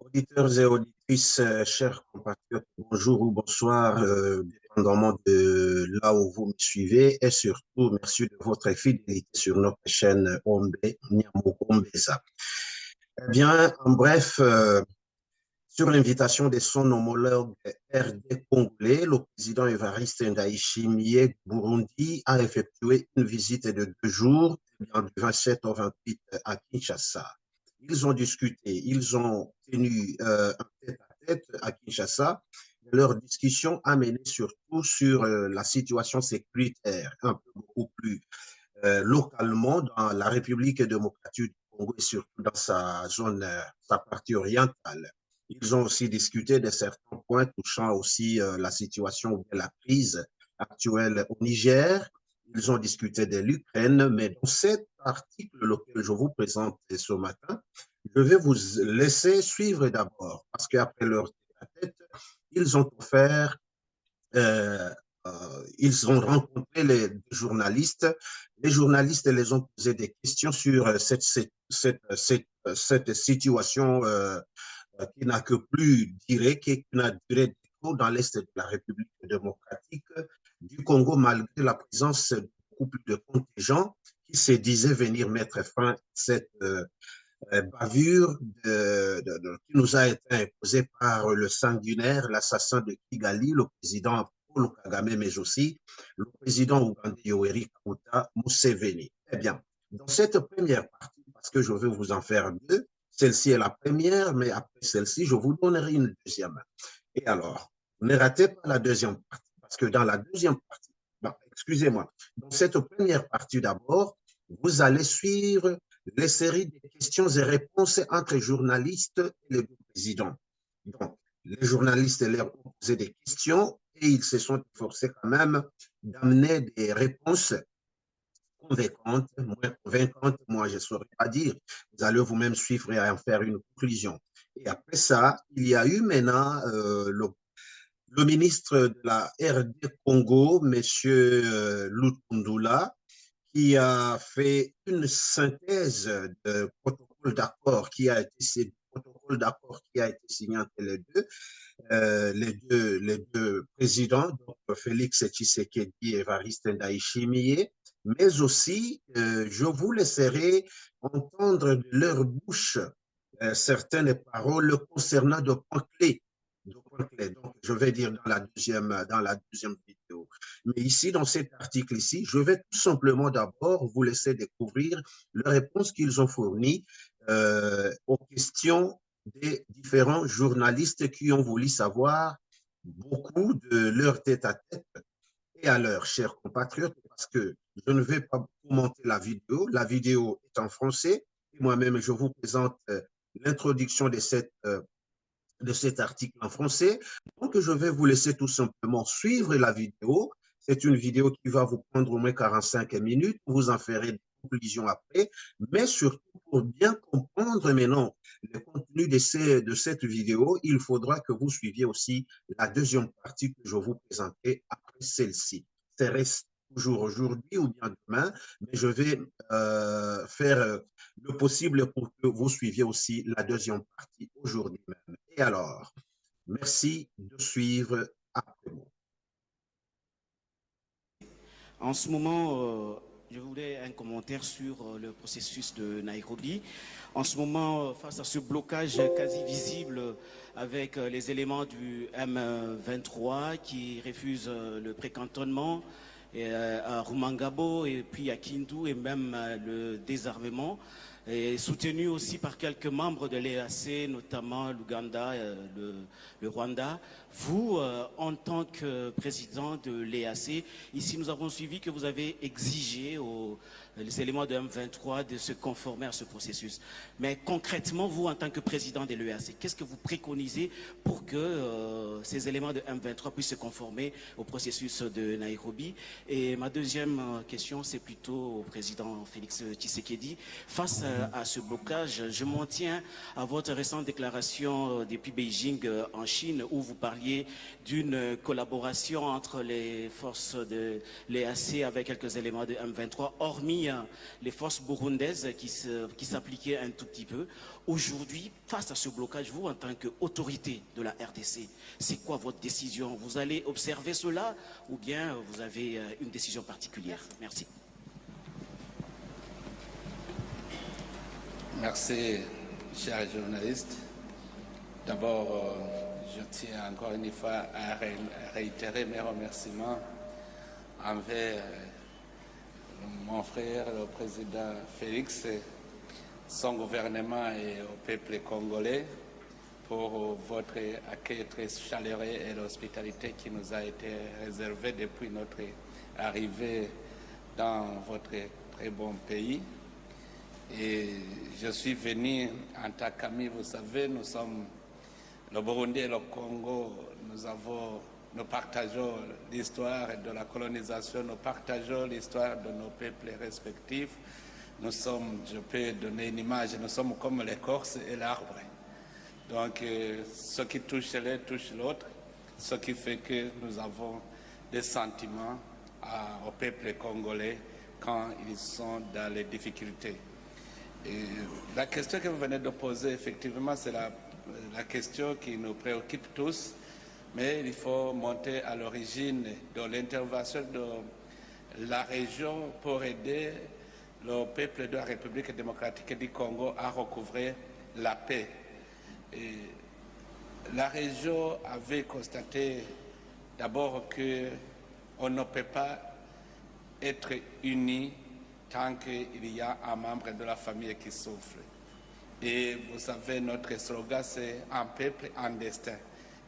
Auditeurs et auditrices, chers compatriotes, bonjour ou bonsoir, dépendamment de là où vous me suivez, et surtout, merci de votre fidélité sur notre chaîne Ombe Nyamukombeza. Eh bien, en bref, sur l'invitation de son homologue RD congolais, le président Évariste Ndayishimiye Burundi a effectué une visite de 2 jours, du 27 au 28 à Kinshasa. Ils ont discuté, ils ont tenu un tête-à-tête à Kinshasa. Leur discussion a mené surtout sur la situation sécuritaire, un peu beaucoup plus localement dans la République démocratique du Congo et surtout dans sa zone, sa partie orientale. Ils ont aussi discuté de certains points touchant aussi la situation ou la crise actuelle au Niger. Ils ont discuté de l'Ukraine, mais dans cet article lequel je vous présente ce matin, je vais vous laisser suivre d'abord, parce qu'après leur tête, ils ont offert ils ont rencontré les journalistes. Les journalistes les ont posé des questions sur cette situation qui n'a que plus duré, qui n'a duré dans l'Est de la République démocratique du Congo, malgré la présence de beaucoup plus de contingents qui se disaient venir mettre fin à cette bavure qui nous a été imposée par le sanguinaire, l'assassin de Kigali, le président Paul Kagame, mais aussi le président ougandais Yoweri Kaguta Museveni. Eh bien, dans cette première partie, parce que je vais vous en faire deux, celle-ci est la première, mais après celle-ci, je vous donnerai une deuxième. Et alors, ne ratez pas la deuxième partie, parce que dans la deuxième partie, bon, excusez-moi, dans cette première partie d'abord, vous allez suivre les séries de questions et réponses entre journalistes et le président. Donc, les journalistes leur ont posé des questions et ils se sont efforcés quand même d'amener des réponses convaincantes, moins convaincantes, moi je ne saurais pas dire. Vous allez vous-même suivre et en faire une conclusion. Et après ça, il y a eu maintenant le ministre de la RD Congo, M. Lutundula, qui a fait une synthèse de protocole d'accord qui a été protocole d'accord qui a été signé entre les deux présidents, donc Félix Tshisekedi et Evariste Ndayishimiye, mais aussi je vous laisserai entendre de leur bouche certaines paroles concernant de points clés. Donc, je vais dire dans la deuxième vidéo. Mais ici, dans cet article ici, je vais tout simplement d'abord vous laisser découvrir les réponses qu'ils ont fournies aux questions des différents journalistes qui ont voulu savoir beaucoup de leur tête-à-tête et à leurs chers compatriotes, parce que je ne vais pas commenter la vidéo. La vidéo est en français et moi-même, je vous présente l'introduction de cet article en français. Donc, je vais vous laisser tout simplement suivre la vidéo. C'est une vidéo qui va vous prendre au moins 45 minutes. Vous en ferez des conclusions après. Mais surtout, pour bien comprendre maintenant le contenu de cette vidéo, il faudra que vous suiviez aussi la deuxième partie que je vous présenterai après celle-ci. Ça reste toujours aujourd'hui ou bien demain, mais je vais faire le possible pour que vous suiviez aussi la deuxième partie aujourd'hui même. Et alors, merci de suivre après moi. En ce moment, je voulais un commentaire sur le processus de Nairobi. En ce moment, face à ce blocage quasi visible avec les éléments du M23 qui refusent le précantonnement à Rumangabo et puis à Kindu et même le désarmement, et soutenu aussi par quelques membres de l'EAC, notamment l'Ouganda, le Rwanda. Vous, en tant que président de l'EAC, ici nous avons suivi que vous avez exigé les éléments de M23 de se conformer à ce processus. Mais concrètement, vous, en tant que président de l'EAC, qu'est-ce que vous préconisez pour que ces éléments de M23 puissent se conformer au processus de Nairobi? Et ma deuxième question, c'est plutôt au président Félix Tshisekedi. Face à ce blocage, je m'en tiens à votre récente déclaration depuis Beijing en Chine, où vous parliez d'une collaboration entre les forces de l'EAC avec quelques éléments de M23, hormis mis les forces burundaises qui s'appliquaient un tout petit peu. Aujourd'hui, face à ce blocage, vous, en tant qu'autorité de la RDC, c'est quoi votre décision? Vous allez observer cela ou bien vous avez une décision particulière? Merci. Merci, chers journalistes. D'abord, je tiens encore une fois à réitérer mes remerciements envers mon frère, le président Félix, son gouvernement et au peuple congolais pour votre accueil très chaleureux et l'hospitalité qui nous a été réservée depuis notre arrivée dans votre très bon pays. Et je suis venu en tant qu'ami, vous savez, nous sommes le Burundi et le Congo, nous partageons l'histoire de la colonisation, nous partageons l'histoire de nos peuples respectifs. Nous sommes, je peux donner une image, nous sommes comme l'écorce et l'arbre. Donc, ce qui touche l'un touche l'autre, ce qui fait que nous avons des sentiments au peuple congolais quand ils sont dans les difficultés. Et la question que vous venez de poser, effectivement, c'est la question qui nous préoccupe tous, mais il faut monter à l'origine de l'intervention de la région pour aider le peuple de la République démocratique du Congo à recouvrer la paix. Et la région avait constaté d'abord qu'on ne peut pas être unis tant qu'il y a un membre de la famille qui souffre. Et vous savez, notre slogan, c'est « un peuple, un destin ».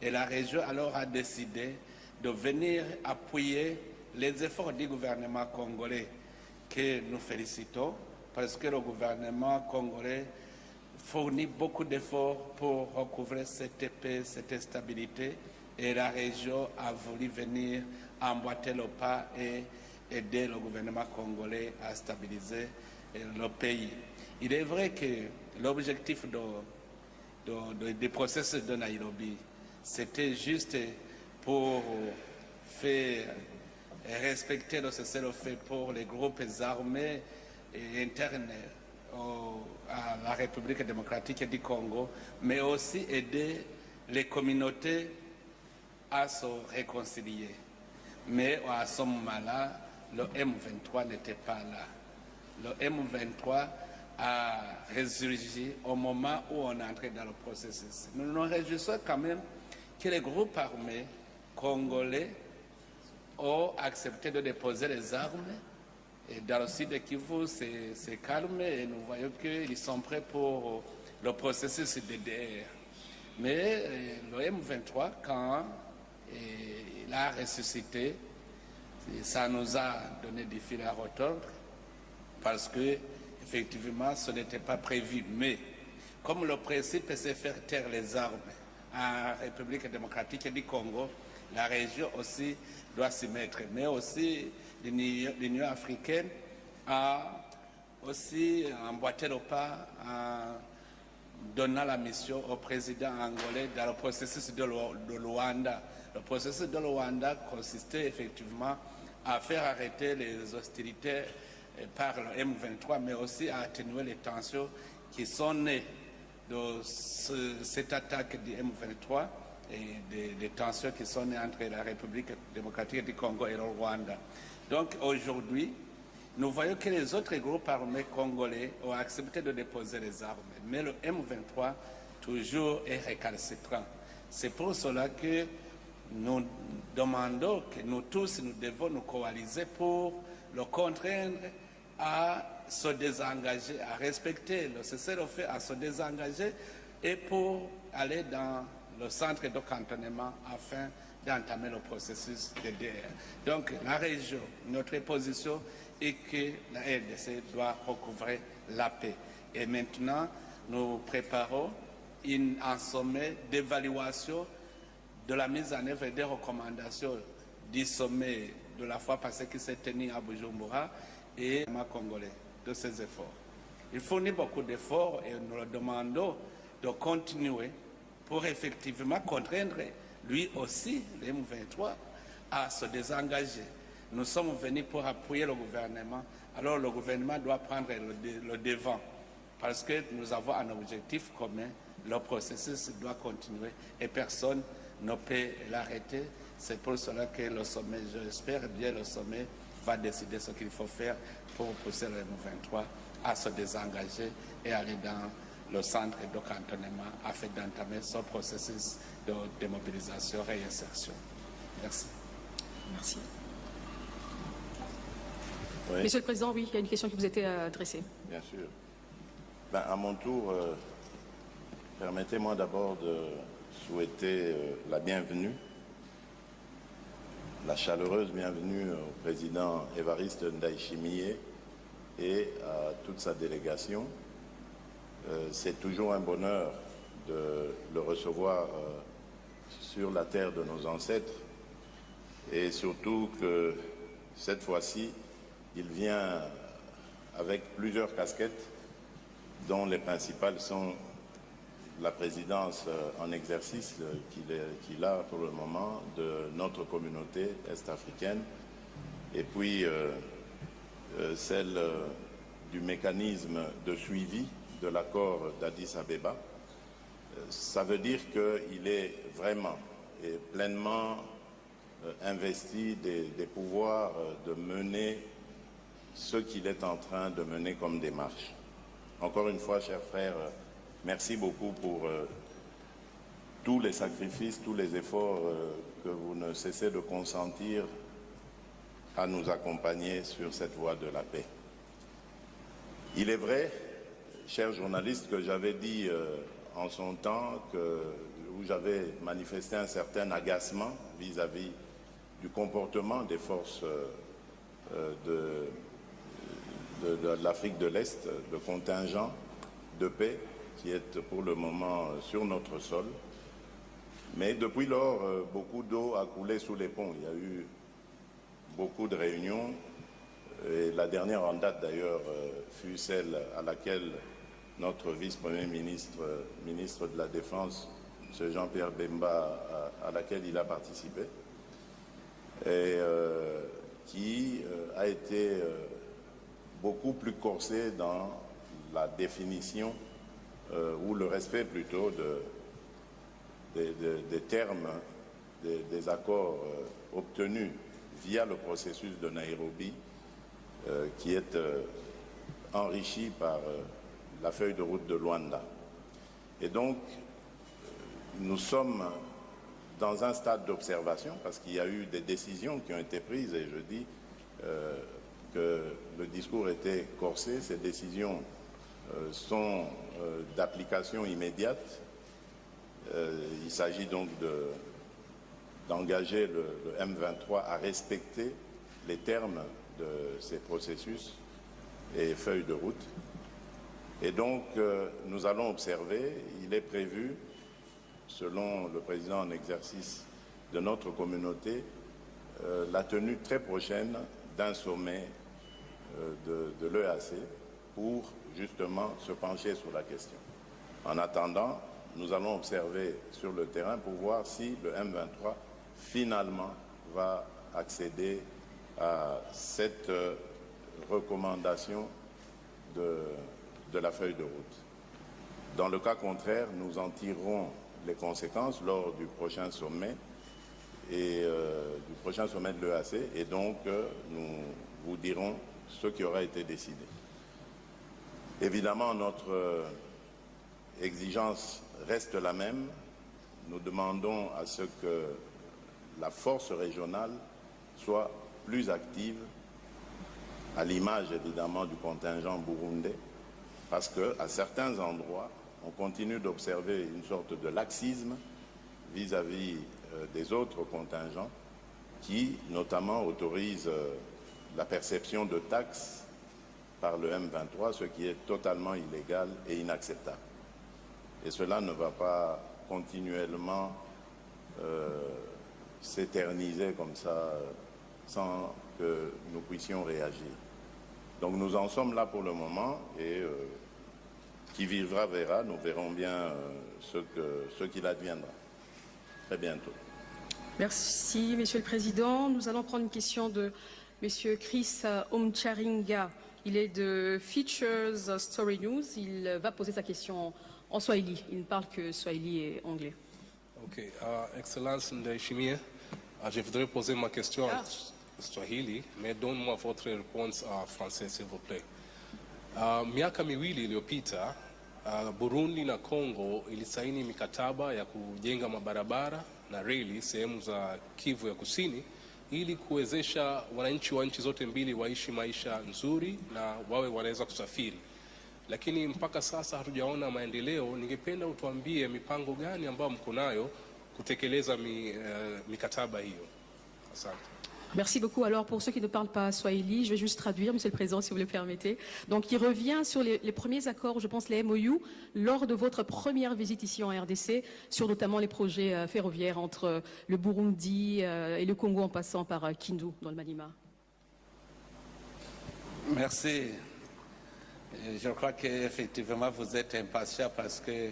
Et la région alors a décidé de venir appuyer les efforts du gouvernement congolais que nous félicitons parce que le gouvernement congolais fournit beaucoup d'efforts pour recouvrer cette paix, cette stabilité et la région a voulu venir emboîter le pas et aider le gouvernement congolais à stabiliser le pays. Il est vrai que l'objectif du processus de Nairobi, c'était juste pour faire respecter le cessez-le-feu pour les groupes armés et internes à la République démocratique du Congo, mais aussi aider les communautés à se réconcilier. Mais à ce moment-là, le M23 n'était pas là. Le M23 a résurgi au moment où on est entré dans le processus. Nous nous réjouissons quand même que les groupes armés congolais ont accepté de déposer les armes. Et dans le sud de Kivu, c'est calme et nous voyons qu'ils sont prêts pour le processus DDR. Mais le M23, quand il a ressuscité, ça nous a donné des fils à retordre parce que effectivement, ce n'était pas prévu. Mais comme le principe, c'est faire taire les armes en République démocratique du Congo, la région aussi doit s'y mettre. Mais aussi, l'Union africaine a aussi emboîté le pas en donnant la mission au président angolais dans le processus de Luanda. Le processus de Luanda consistait effectivement à faire arrêter les hostilités par le M23, mais aussi à atténuer les tensions qui sont nées de cette attaque du M23 et des tensions qui sont nées entre la République démocratique du Congo et le Rwanda. Donc aujourd'hui, nous voyons que les autres groupes armés congolais ont accepté de déposer les armes, mais le M23 toujours est récalcitrant. C'est pour cela que nous demandons que nous tous, nous devons nous coaliser pour le contraindre à se désengager, à respecter le cessez-le-feu, à se désengager et pour aller dans le centre de cantonnement afin d'entamer le processus de DDR. Donc la région, notre position est que la RDC doit recouvrer la paix. Et maintenant, nous préparons un sommet d'évaluation de la mise en œuvre des recommandations du sommet de la fois passée qui s'est tenu à Bujumbura et au Congolais de ces efforts. Il fournit beaucoup d'efforts et nous le demandons de continuer pour effectivement contraindre lui aussi, le M23, à se désengager. Nous sommes venus pour appuyer le gouvernement alors le gouvernement doit prendre le devant parce que nous avons un objectif commun. Le processus doit continuer et personne ne peut l'arrêter. C'est pour cela que le sommet, j'espère bien le sommet, va décider ce qu'il faut faire pour pousser le M23 à se désengager et aller dans le centre de cantonnement afin d'entamer ce processus de démobilisation et réinsertion. Merci. Merci. Oui. Monsieur le Président, oui, il y a une question qui vous était adressée. Bien sûr. À mon tour, permettez-moi d'abord de souhaiter la bienvenue, la chaleureuse bienvenue au président Évariste Ndayishimiye et à toute sa délégation. C'est toujours un bonheur de le recevoir sur la terre de nos ancêtres et surtout que cette fois-ci, il vient avec plusieurs casquettes dont les principales sont la présidence en exercice qu'il a pour le moment de notre communauté est-africaine et puis celle du mécanisme de suivi de l'accord d'Addis Abeba. Ça veut dire qu'il est vraiment et pleinement investi des pouvoirs de mener ce qu'il est en train de mener comme démarche. Encore une fois, chers frères, merci beaucoup pour tous les sacrifices, tous les efforts que vous ne cessez de consentir à nous accompagner sur cette voie de la paix. Il est vrai, chers journalistes, que j'avais dit en son temps où j'avais manifesté un certain agacement vis-à-vis du comportement des forces de l'Afrique de l'Est, le contingent de paix qui est pour le moment sur notre sol. Mais depuis lors, beaucoup d'eau a coulé sous les ponts. Il y a eu beaucoup de réunions. Et la dernière en date, d'ailleurs, fut celle à laquelle notre vice-premier ministre, ministre de la Défense, M. Jean-Pierre Bemba, à laquelle il a participé, et qui a été beaucoup plus corsé dans la définition ou le respect plutôt des termes des accords obtenus via le processus de Nairobi qui est enrichi par la feuille de route de Luanda. Et donc, nous sommes dans un stade d'observation parce qu'il y a eu des décisions qui ont été prises et je dis que le discours était corsé. Ces décisions sont d'application immédiate. Il s'agit donc d'engager le M23 à respecter les termes de ces processus et feuilles de route. Et donc, nous allons observer, il est prévu, selon le président en exercice de notre communauté, la tenue très prochaine d'un sommet de l'EAC pour justement se pencher sur la question. En attendant, nous allons observer sur le terrain pour voir si le M23 finalement va accéder à cette recommandation de la feuille de route. Dans le cas contraire, nous en tirerons les conséquences lors du prochain sommet et du prochain sommet de l'EAC et donc nous vous dirons ce qui aura été décidé. Évidemment, notre exigence reste la même. Nous demandons à ce que la force régionale soit plus active, à l'image évidemment du contingent burundais, parce qu'à certains endroits, on continue d'observer une sorte de laxisme vis-à-vis des autres contingents qui, notamment, autorisent la perception de taxes par le M23, ce qui est totalement illégal et inacceptable. Et cela ne va pas continuellement s'éterniser comme ça sans que nous puissions réagir. Donc nous en sommes là pour le moment et qui vivra verra, nous verrons bien ce qu'il adviendra. Très bientôt. Merci, Monsieur le Président. Nous allons prendre une question de Monsieur Chris Omcharinga Il est de Features Story News. Il va poser sa question en Swahili. Il ne parle que Swahili et anglais. Ok, Excellence Ndayishimiye, je voudrais poser ma question en Swahili, mais donne-moi votre réponse en français, s'il vous plaît. Miaka miwili iliyopita Burundi na Kongo ilisaini mikataba ya kujenga mabarabara na reli sehemu za Kivu ya Kusini ili kuwezesha wananchi wa nchi zote mbili waishi maisha nzuri na wawe wanaweza kusafiri. Lakini mpaka sasa hatujaona maendeleo. Ningependa utuambie mipango gani ambayo mko nayo kutekeleza mikataba hiyo. Asante. Merci beaucoup. Alors, pour ceux qui ne parlent pas swahili, je vais juste traduire, Monsieur le Président, si vous le permettez. Donc, il revient sur les premiers accords, je pense les MOU, lors de votre première visite ici en RDC, sur notamment les projets ferroviaires entre le Burundi et le Congo en passant par Kindu, dans le Maniema. Merci. Je crois qu'effectivement, vous êtes impatient parce que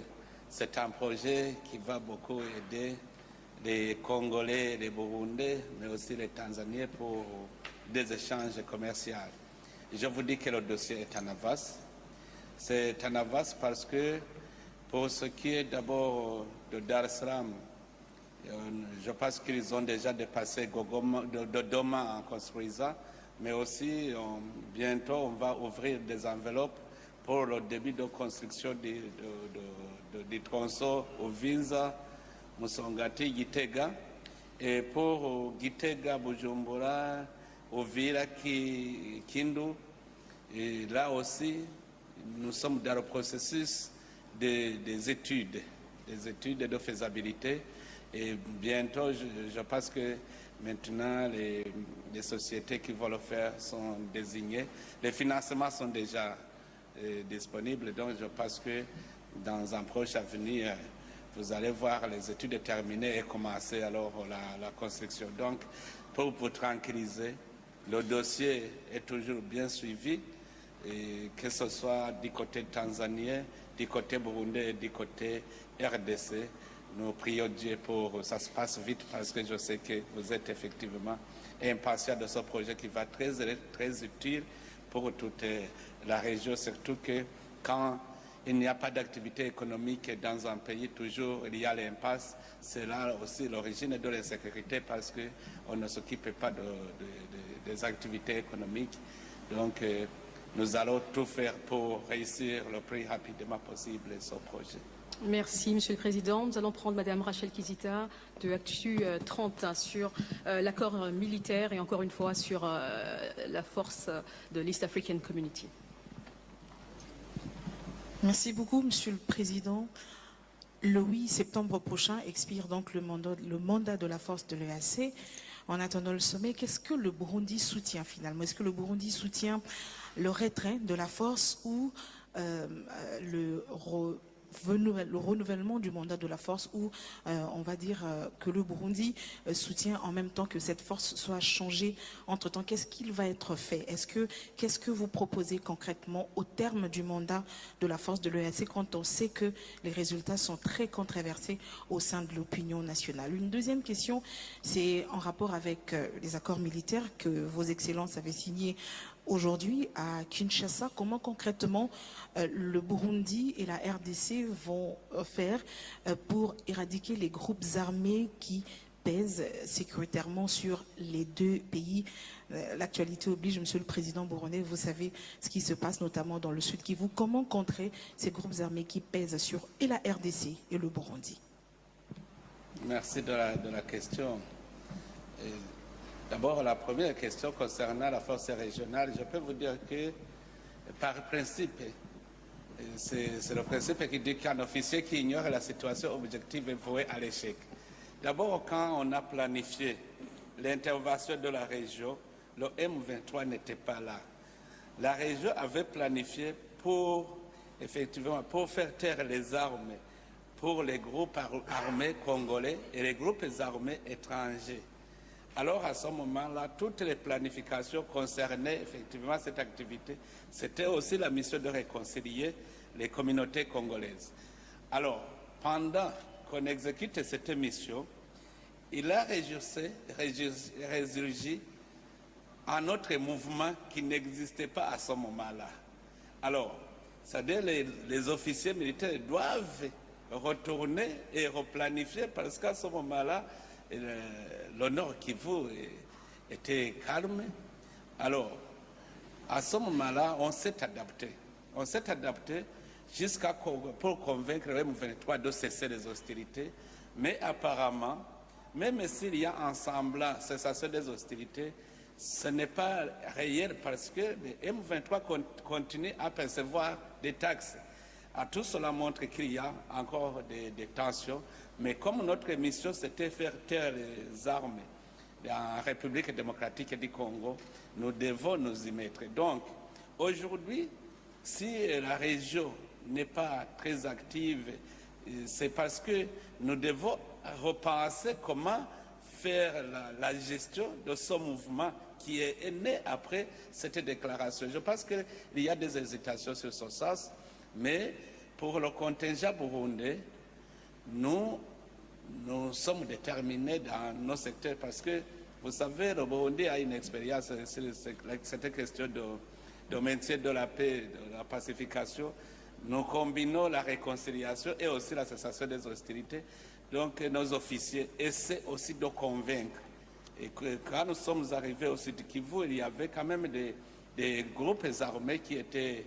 c'est un projet qui va beaucoup aider les Congolais, les Burundais, mais aussi les Tanzaniens pour des échanges commerciaux. Je vous dis que le dossier est en avance. C'est en avance parce que pour ce qui est d'abord de Dar es Salaam, je pense qu'ils ont déjà dépassé Dodoma en construisant, mais aussi bientôt on va ouvrir des enveloppes pour le début de construction du tronçon au Vinza, Musongati, Gitega, et pour Gitega, Bujumbura, Uvira, Kindu. Et là aussi, nous sommes dans le processus des études de faisabilité. Et bientôt, je pense que maintenant, les sociétés qui vont le faire sont désignées. Les financements sont déjà disponibles, donc je pense que dans un proche avenir, vous allez voir les études terminées et commencer alors la construction. Donc, pour vous tranquilliser, le dossier est toujours bien suivi, et que ce soit du côté tanzanien, du côté burundais et du côté RDC. Nous prions Dieu pour que ça se passe vite parce que je sais que vous êtes effectivement impatient de ce projet qui va être très utile pour toute la région, surtout que quand il n'y a pas d'activité économique dans un pays, toujours il y a l'impasse. C'est là aussi l'origine de l'insécurité parce qu'on ne s'occupe pas des activités économiques. Donc nous allons tout faire pour réussir le plus rapidement possible ce projet. Merci, Monsieur le Président. Nous allons prendre Madame Rachel Kizita de Actu 30 sur l'accord militaire et encore une fois sur la force de l'East African Community. Merci beaucoup, Monsieur le Président. Le 8 septembre prochain expire donc le mandat de la force de l'EAC. En attendant le sommet, qu'est-ce que le Burundi soutient finalement? Est-ce que le Burundi soutient le retrait de la force ou le renouvellement du mandat de la force, ou on va dire que le Burundi soutient en même temps que cette force soit changée entre-temps? Qu'est-ce qu'il va être fait? Qu'est-ce que vous proposez concrètement au terme du mandat de la force de l'EAC quand on sait que les résultats sont très controversés au sein de l'opinion nationale? Une deuxième question, c'est en rapport avec les accords militaires que vos excellences avaient signés aujourd'hui à Kinshasa. Comment concrètement le Burundi et la RDC vont faire pour éradiquer les groupes armés qui pèsent sécuritairement sur les deux pays? L'actualité oblige, Monsieur le Président burundais, vous savez ce qui se passe notamment dans le Sud Kivu. Comment contrer ces groupes armés qui pèsent sur et la RDC et le Burundi? Merci de la question. D'abord, la première question concernant la force régionale, je peux vous dire que par principe, c'est le principe qui dit qu'un officier qui ignore la situation objective est voué à l'échec. D'abord, quand on a planifié l'intervention de la région, le M23 n'était pas là. La région avait planifié pour faire taire les armes pour les groupes armés congolais et les groupes armés étrangers. Alors, à ce moment-là, toutes les planifications concernaient effectivement cette activité. C'était aussi la mission de réconcilier les communautés congolaises. Alors, pendant qu'on exécute cette mission, il a résurgi un autre mouvement qui n'existait pas à ce moment-là. Alors, c'est-à-dire les officiers militaires doivent retourner et replanifier parce qu'à ce moment-là, le Nord Kivu était calme. Alors, à ce moment-là, on s'est adapté. On s'est adapté pour convaincre le M23 de cesser les hostilités. Mais apparemment, même s'il y a un semblant cessation des hostilités, ce n'est pas réel parce que le M23 continue à percevoir des taxes. Tout cela montre qu'il y a encore des tensions. Mais comme notre mission, c'était faire taire les armes en République démocratique du Congo, nous devons nous y mettre. Donc, aujourd'hui, si la région n'est pas très active, c'est parce que nous devons repenser comment faire la gestion de ce mouvement qui est né après cette déclaration. Je pense qu'il y a des hésitations sur ce sens, mais pour le contingent burundais, nous sommes déterminés dans nos secteurs parce que, vous savez, le Burundi a une expérience sur cette question de maintien de la paix, de la pacification. Nous combinons la réconciliation et aussi la cessation des hostilités. Donc, nos officiers essaient aussi de convaincre. Et que, quand nous sommes arrivés au Sud Kivu, il y avait quand même des groupes armés qui étaient,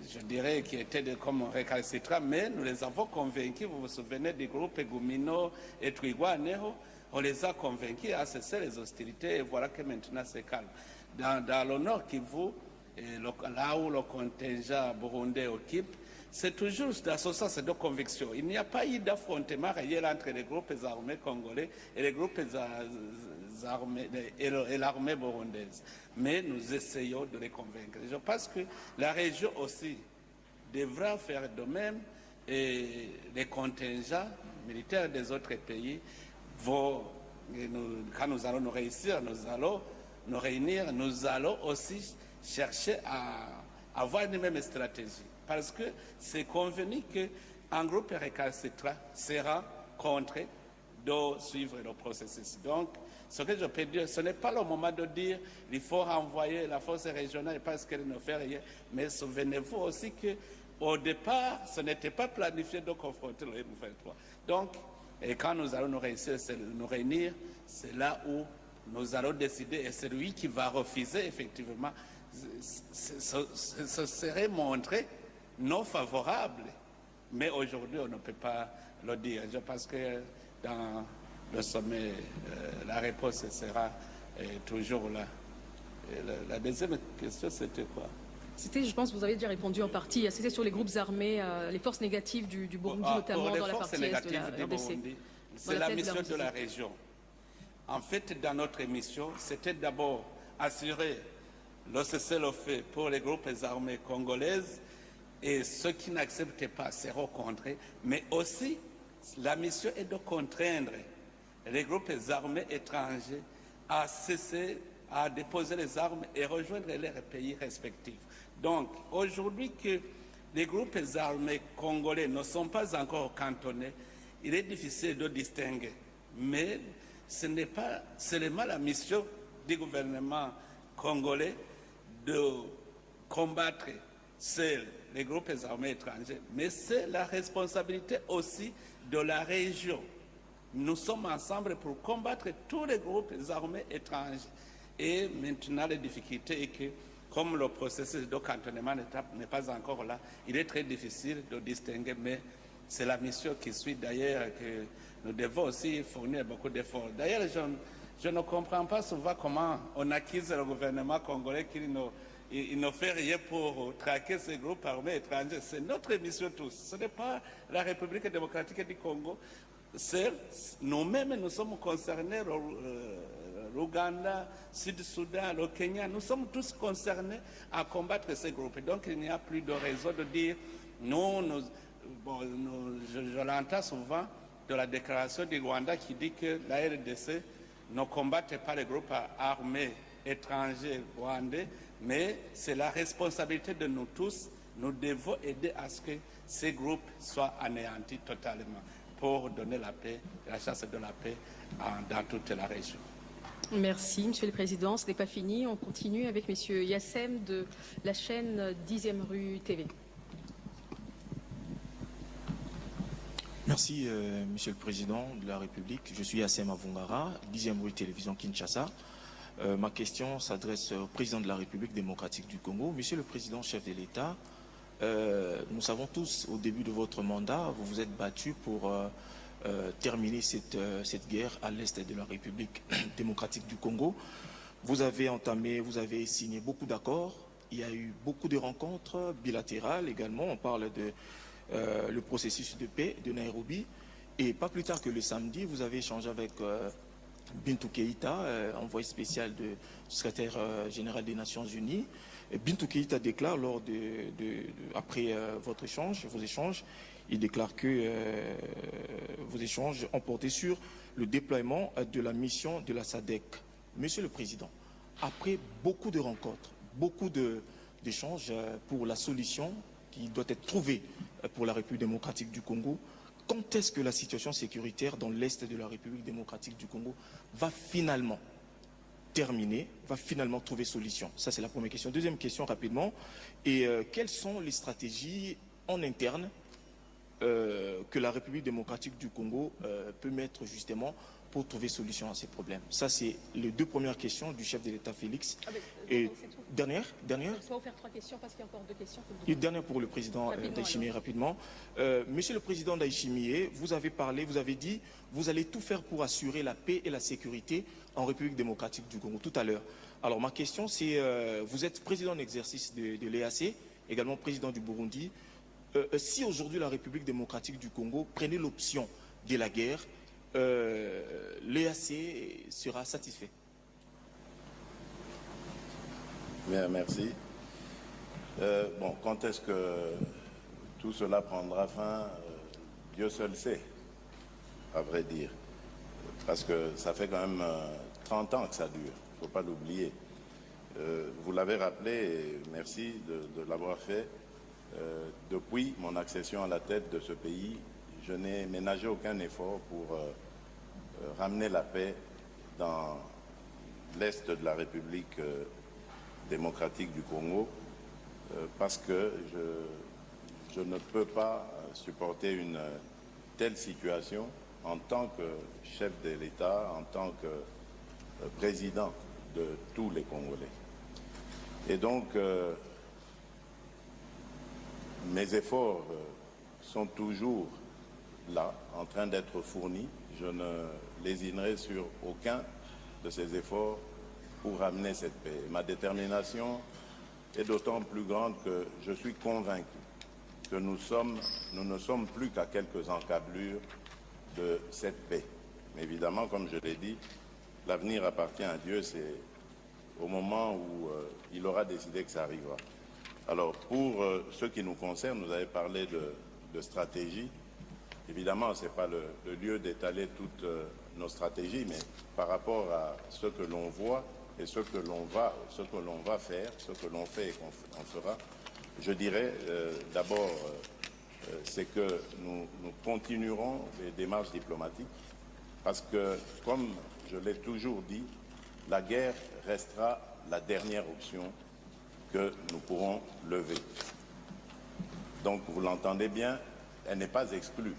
je dirais, qui étaient comme récalcitrants, mais nous les avons convaincus. Vous vous souvenez des groupes Gumino et Twigwaneho, on les a convaincus à cesser les hostilités et voilà que maintenant c'est calme. Dans le Nord Kivu, là où le contingent burundais occupe, c'est toujours dans ce sens de conviction. Il n'y a pas eu d'affrontement réel entre les groupes armés congolais et les groupes armés et l'armée burundaise. Mais nous essayons de les convaincre. Je pense que la région aussi devra faire de même et les contingents militaires des autres pays vont, quand nous allons nous réussir, nous allons nous réunir, nous allons aussi chercher à avoir une même stratégie. Parce que c'est convenu qu'un groupe récalcitrant sera contraint de suivre le processus. Donc, ce que je peux dire, ce n'est pas le moment de dire qu'il faut renvoyer la force régionale parce qu'elle ne fait rien. Mais souvenez-vous aussi qu'au départ, ce n'était pas planifié de confronter le M23. Donc, et quand nous allons nous réunir, c'est là où nous allons décider et c'est lui qui va refuser effectivement. Ce serait montré non favorable, mais aujourd'hui on ne peut pas le dire. Je pense que dans le sommet, la réponse sera toujours là. Et la deuxième question, c'était quoi? C'était, je pense, vous avez déjà répondu en partie, c'était sur les groupes armés, les forces négatives du Burundi, notamment dans la partie est de la RDC. C'est la mission de la région. En fait, dans notre mission, c'était d'abord assurer le cessez-le-feu pour les groupes armés congolaises et ceux qui n'acceptent pas seront contraints, mais aussi la mission est de contraindre les groupes armés étrangers à cesser, à déposer les armes et rejoindre leurs pays respectifs. Donc, aujourd'hui que les groupes armés congolais ne sont pas encore cantonnés, il est difficile de distinguer. Mais ce n'est pas seulement la mission du gouvernement congolais de combattre les groupes armés étrangers, mais c'est la responsabilité aussi de la région. Nous sommes ensemble pour combattre tous les groupes armés étrangers. Et maintenant, la difficulté est que, comme le processus de cantonnement n'est pas encore là, il est très difficile de distinguer, mais c'est la mission qui suit d'ailleurs que nous devons aussi fournir beaucoup d'efforts. D'ailleurs, je ne comprends pas souvent comment on accuse le gouvernement congolais qu'il ne fait rien pour traquer ces groupes armés étrangers. C'est notre mission tous. Ce n'est pas la République démocratique du Congo. Nous-mêmes, nous sommes concernés, l'Ouganda, Sud-Soudan, le Kenya, nous sommes tous concernés à combattre ces groupes. Donc il n'y a plus de raison de dire, je l'entends souvent de la déclaration du Rwanda qui dit que la RDC ne combatte pas les groupes armés étrangers rwandais, mais c'est la responsabilité de nous tous. Nous devons aider à ce que ces groupes soient anéantis totalement pour donner la paix, la chance de la paix dans toute la région. Merci, Monsieur le Président. Ce n'est pas fini. On continue avec Monsieur Yassem de la chaîne 10e rue TV. Merci, Monsieur le Président de la République. Je suis Yassem Avungara, 10e rue Télévision Kinshasa. Ma question s'adresse au Président de la République démocratique du Congo. Monsieur le Président, chef de l'État, nous savons tous, au début de votre mandat, vous vous êtes battu pour terminer cette guerre à l'est de la République démocratique du Congo. Vous avez signé beaucoup d'accords. Il y a eu beaucoup de rencontres bilatérales également. On parle de le processus de paix de Nairobi. Et pas plus tard que le samedi, vous avez échangé avec Bintou Keïta, envoyé spécial du secrétaire général des Nations Unies. Et Bintou Keïta déclare après vos échanges, il déclare que vos échanges ont porté sur le déploiement de la mission de la SADC. Monsieur le Président, après beaucoup de rencontres, beaucoup d'échanges pour la solution qui doit être trouvée pour la République démocratique du Congo, quand est-ce que la situation sécuritaire dans l'est de la République démocratique du Congo va finalement terminer, va finalement trouver solution? Ça, c'est la première question. Deuxième question, rapidement. Et quelles sont les stratégies en interne que la République démocratique du Congo peut mettre justement pour trouver solution à ces problèmes? Ça, c'est les deux premières questions du chef de l'État Félix. Et dernière. Je vais vous faire 3 questions parce qu'il y a encore 2 questions. Et dernière pour le président Ndayishimiye, rapidement. Monsieur le président Ndayishimiye, vous avez dit, vous allez tout faire pour assurer la paix et la sécurité en République démocratique du Congo tout à l'heure. Alors ma question, c'est, vous êtes président en exercice de l'EAC, également président du Burundi. Si aujourd'hui la République démocratique du Congo prenait l'option de la guerre, l'EAC sera satisfait? Bien, merci. Bon, quand est-ce que tout cela prendra fin, Dieu seul sait, à vrai dire. Parce que ça fait quand même 30 ans que ça dure, il ne faut pas l'oublier. Vous l'avez rappelé, et merci de l'avoir fait. Depuis mon accession à la tête de ce pays, je n'ai ménagé aucun effort pour ramener la paix dans l'est de la République démocratique du Congo, parce que je ne peux pas supporter une telle situation en tant que chef de l'État, en tant que président de tous les Congolais. Et donc, mes efforts sont toujours là, en train d'être fournis. Je ne lésinerai sur aucun de ces efforts pour ramener cette paix. Ma détermination est d'autant plus grande que je suis convaincu que nous ne sommes plus qu'à quelques encablures de cette paix. Mais évidemment, comme je l'ai dit, l'avenir appartient à Dieu, c'est au moment où il aura décidé que ça arrivera. Alors, pour ce qui nous concerne, vous avez parlé de stratégie. Évidemment, ce n'est pas le lieu d'étaler toutes nos stratégies, mais par rapport à ce que l'on voit et ce que l'on va faire, ce que l'on fait et qu'on fera, je dirais d'abord, c'est que nous continuerons les démarches diplomatiques, parce que, comme je l'ai toujours dit, la guerre restera la dernière option que nous pourrons lever. Donc, vous l'entendez bien, elle n'est pas exclue.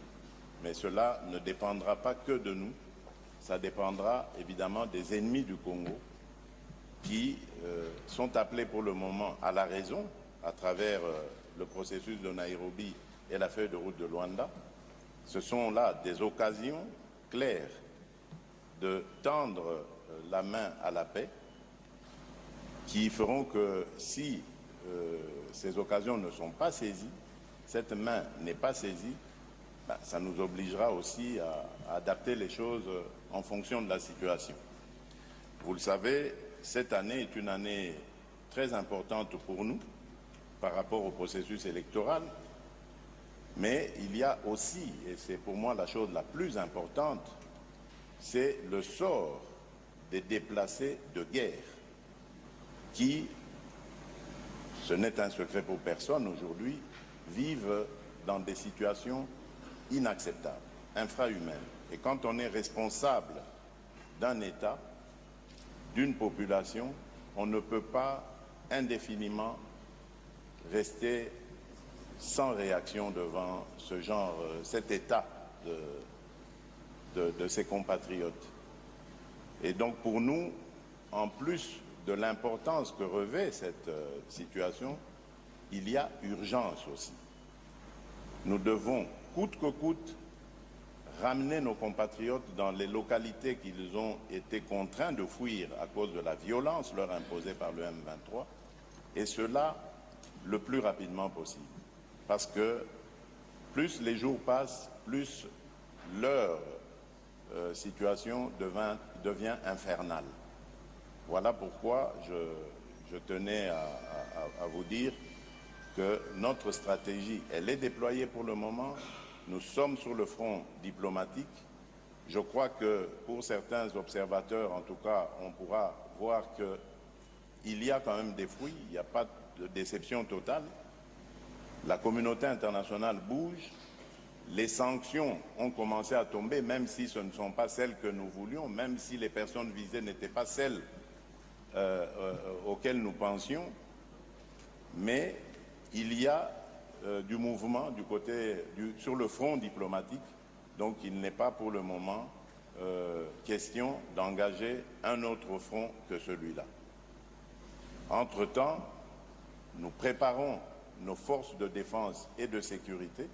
Mais cela ne dépendra pas que de nous, ça dépendra évidemment des ennemis du Congo qui sont appelés pour le moment à la raison à travers le processus de Nairobi et la feuille de route de Luanda. Ce sont là des occasions claires de tendre la main à la paix qui feront que si ces occasions ne sont pas saisies, cette main n'est pas saisie, ça nous obligera aussi à adapter les choses en fonction de la situation. Vous le savez, cette année est une année très importante pour nous par rapport au processus électoral, mais il y a aussi, et c'est pour moi la chose la plus importante, c'est le sort des déplacés de guerre qui, ce n'est un secret pour personne aujourd'hui, vivent dans des situations inacceptables, infrahumaines. Et quand on est responsable d'un État, d'une population, on ne peut pas indéfiniment rester sans réaction devant ce genre, cet état de ses compatriotes. Et donc pour nous, en plus de l'importance que revêt cette situation, il y a urgence aussi. Nous devons, coûte que coûte, ramener nos compatriotes dans les localités qu'ils ont été contraints de fuir à cause de la violence leur imposée par le M23, et cela le plus rapidement possible. Parce que plus les jours passent, plus leur situation devient infernale. Voilà pourquoi je tenais à vous dire que notre stratégie, elle est déployée pour le moment. Nous sommes sur le front diplomatique. Je crois que pour certains observateurs, en tout cas, on pourra voir qu'il y a quand même des fruits, il n'y a pas de déception totale. La communauté internationale bouge, les sanctions ont commencé à tomber, même si ce ne sont pas celles que nous voulions, même si les personnes visées n'étaient pas celles auxquelles nous pensions, mais il y a du mouvement sur le front diplomatique, donc il n'est pas pour le moment question d'engager un autre front que celui-là. Entre-temps, nous préparons nos forces de défense et de sécurité,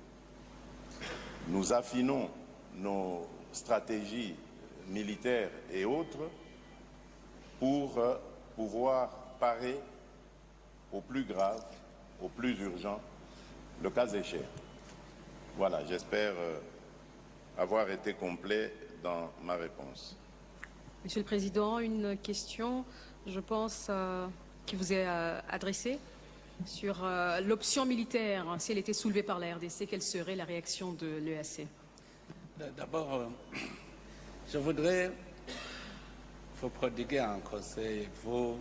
nous affinons nos stratégies militaires et autres pour pouvoir parer au plus grave, au plus urgent, le cas échéant. Voilà, j'espère avoir été complet dans ma réponse. Monsieur le Président, une question, je pense, qui vous est adressée sur l'option militaire. Si elle était soulevée par la RDC, quelle serait la réaction de l'EAC? D'abord, je voudrais vous prodiguer un conseil, vous,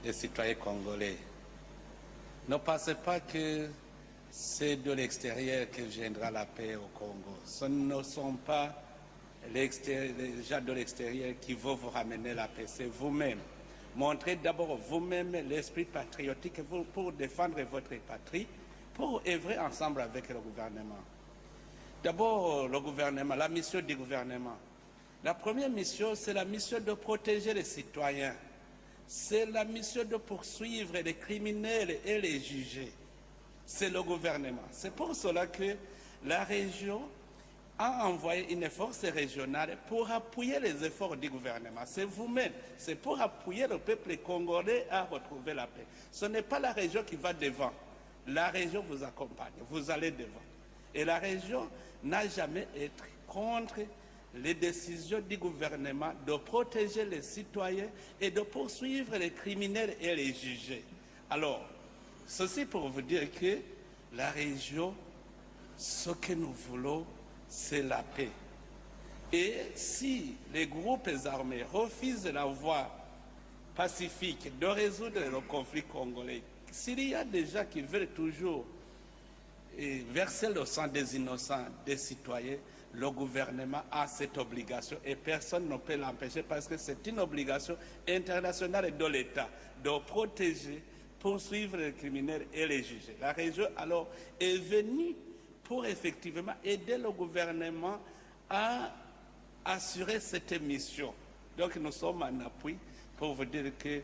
les citoyens congolais. Ne pensez pas que c'est de l'extérieur que viendra la paix au Congo. Ce ne sont pas les gens de l'extérieur qui vont vous ramener la paix, c'est vous-même. Montrez d'abord vous-même l'esprit patriotique pour défendre votre patrie, pour œuvrer ensemble avec le gouvernement. D'abord, le gouvernement, la mission du gouvernement. La première mission, c'est la mission de protéger les citoyens. C'est la mission de poursuivre les criminels et les juger. C'est le gouvernement. C'est pour cela que la région a envoyé une force régionale pour appuyer les efforts du gouvernement. C'est vous-même. C'est pour appuyer le peuple congolais à retrouver la paix. Ce n'est pas la région qui va devant. La région vous accompagne. Vous allez devant. Et la région n'a jamais été contre les décisions du gouvernement de protéger les citoyens et de poursuivre les criminels et les juger. Alors, ceci pour vous dire que la région, ce que nous voulons, c'est la paix. Et si les groupes armés refusent la voie pacifique de résoudre le conflit congolais, s'il y a des gens qui veulent toujours verser le sang des innocents, des citoyens, le gouvernement a cette obligation et personne ne peut l'empêcher parce que c'est une obligation internationale de l'État de protéger, poursuivre les criminels et les juger. La région alors est venue pour effectivement aider le gouvernement à assurer cette mission. Donc nous sommes en appui pour vous dire que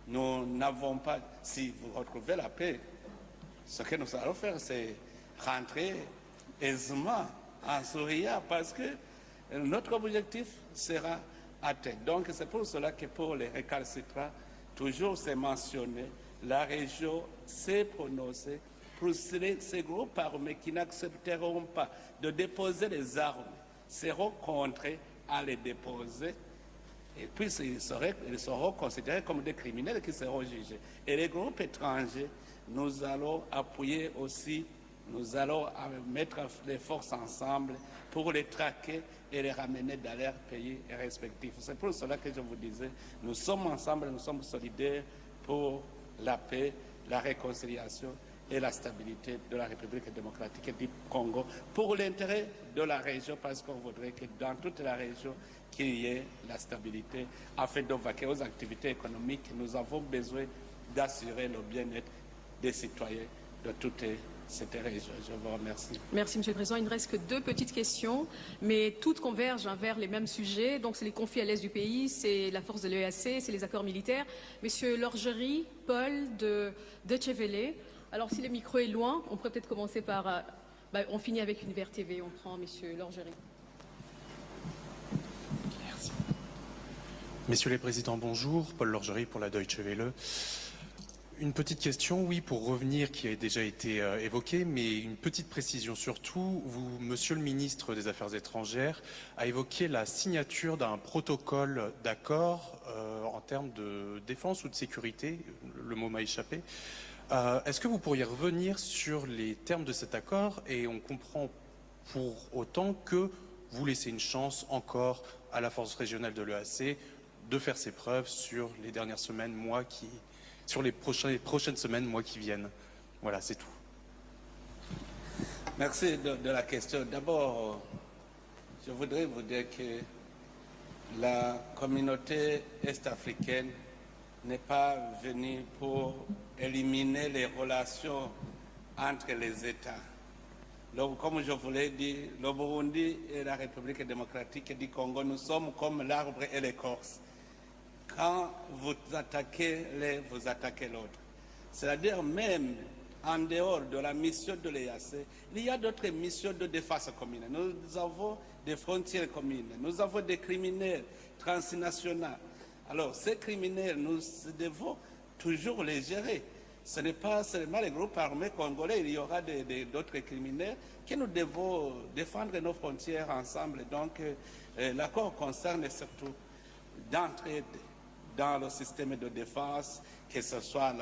nous n'avons pas, si vous retrouvez la paix, ce que nous allons faire, c'est rentrer aisément en souriant parce que notre objectif sera atteint. Donc c'est pour cela que pour les récalcitrants, toujours c'est mentionné, la région s'est prononcée pour ces groupes armés qui n'accepteront pas de déposer les armes, seront contraints à les déposer et puis ils seront considérés comme des criminels qui seront jugés. Et les groupes étrangers, nous allons appuyer aussi, nous allons mettre les forces ensemble pour les traquer et les ramener dans leurs pays respectifs. C'est pour cela que je vous disais, nous sommes ensemble, nous sommes solidaires pour la paix, la réconciliation et la stabilité de la République démocratique du Congo pour l'intérêt de la région, parce qu'on voudrait que dans toute la région, qu'il y ait la stabilité afin de vaquer aux activités économiques. Nous avons besoin d'assurer le bien-être des citoyens de toute cette région. Je vous remercie. Merci, Monsieur le Président. Il ne reste que 2 petites questions, mais toutes convergent vers les mêmes sujets. Donc, c'est les conflits à l'est du pays, c'est la force de l'EAC, c'est les accords militaires. Monsieur Lorgerie, Paul de Deutsche Welle. Alors, si le micro est loin, on pourrait peut-être commencer par... on finit avec Univers TV. On prend Monsieur Lorgerie. Merci. Messieurs les Présidents, bonjour. Paul Lorgerie pour la Deutsche Welle. Une petite question, oui, pour revenir, qui a déjà été évoquée, mais une petite précision surtout. Vous, Monsieur le ministre des Affaires étrangères, a évoqué la signature d'un protocole d'accord en termes de défense ou de sécurité. Le mot m'a échappé. Est-ce que vous pourriez revenir sur les termes de cet accord? Et on comprend pour autant que vous laissez une chance encore à la force régionale de l'EAC de faire ses preuves sur les dernières semaines, mois sur les prochaines semaines, mois qui viennent. Voilà, c'est tout. Merci de la question. D'abord, je voudrais vous dire que la communauté est-africaine n'est pas venue pour éliminer les relations entre les États. Donc, comme je vous l'ai dit, le Burundi et la République démocratique du Congo, nous sommes comme l'arbre et l'écorce. Quand vous attaquez l'un, vous attaquez l'autre. C'est-à-dire même en dehors de la mission de l'EAC, il y a d'autres missions de défense commune. Nous avons des frontières communes, nous avons des criminels transnationaux. Alors ces criminels, nous devons toujours les gérer. Ce n'est pas seulement les groupes armés congolais, il y aura d'autres criminels que nous devons défendre nos frontières ensemble. Donc l'accord concerne surtout d'entraide dans le système de défense, que ce soit